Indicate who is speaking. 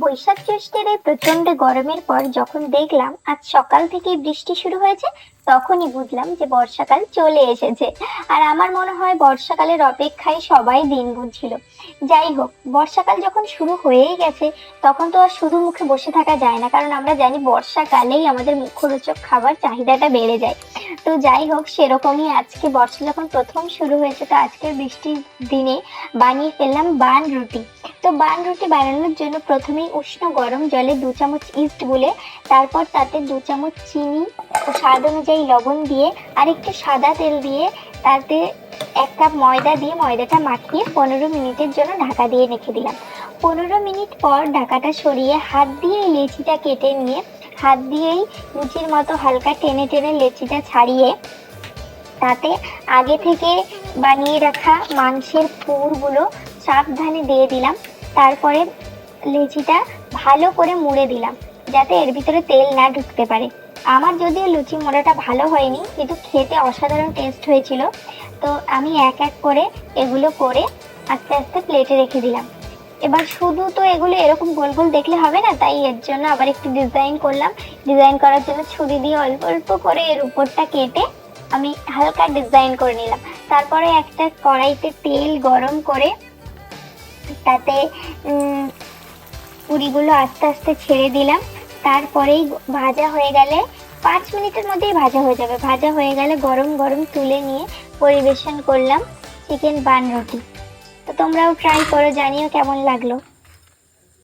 Speaker 1: বৈশাখ জ্যৈষ্ঠের এই প্রচন্ড গরমের পর যখন দেখলাম আজ সকাল থেকেই বৃষ্টি শুরু হয়েছে, তখনই বুঝলাম যে বর্ষাকাল চলে এসেছে। আর আমার মনে হয় বর্ষাকালের অপেক্ষায় সবাই দিন গুনছিল। যাই হোক, বর্ষাকাল যখন শুরু হয়েই গেছে, তখন তো আর শুধু মুখে বসে থাকা যায় না, কারণ আমরা জানি বর্ষাকালেই আমাদের মুখরোচক খাবার চাহিদাটা বেড়ে যায়। তো যাই হোক, সেরকমই আজকে বর্ষা যখন প্রথম শুরু হয়েছে, তো আজকের বৃষ্টির দিনে বানিয়ে ফেললাম বান রুটি। তো বান রুটি বানানোর জন্য প্রথমেই উষ্ণ গরম জলে 2 চামচ ইস্ট গুলে, তারপর তাতে 2 চামচ চিনি ও স্বাদ অনুযায়ী লবণ দিয়ে আর একটু সাদা তেল দিয়ে তাতে 1 কাপ ময়দা দিয়ে ময়দাটা মাখিয়ে 15 মিনিটের জন্য ঢাকা দিয়ে রেখে দিলাম। 15 মিনিট পর ঢাকাটা সরিয়ে হাত দিয়ে লেচিটা কেটে নিয়ে হাত দিয়েই লুচির মতো হালকা টেনে টেনে লেচিটা ছাড়িয়ে তাতে আগে থেকে বানিয়ে রাখা মাংসের পুরগুলো সাবধানে দিয়ে দিলাম। তারপরে লেচিটা ভালো করে মুড়ে দিলাম, যাতে এর ভিতরে তেল না ঢুকতে পারে। আমার যদিও লুচি মোড়াটা ভালো হয়নি, কিন্তু খেতে অসাধারণ টেস্ট হয়েছিল। তো আমি এক এক করে এগুলো করে আস্তে আস্তে প্লেটে রেখে দিলাম। এবার শুধু তো এগুলো এরকম গোল গোল দেখলে হবে না, তাই এর জন্য আবার একটু ডিজাইন করলাম। ডিজাইন করার জন্য ছুরি দিয়ে অল্প অল্প করে এর উপরটা কেটে আমি হালকা ডিজাইন করে নিলাম। তারপরে একটা কড়াইতে তেল গরম করে তাতে পুরিগুলো আস্তে আস্তে ছেড়ে দিলাম। তারপরেই ভাজা হয়ে গেলে 5 মিনিটের মধ্যেই ভাজা হয়ে যাবে। ভাজা হয়ে গেলে গরম গরম তুলে নিয়ে পরিবেশন করলাম চিকেন বান রুটি। তো তোমরাও ট্রাই করো, জানিও কেমন লাগলো।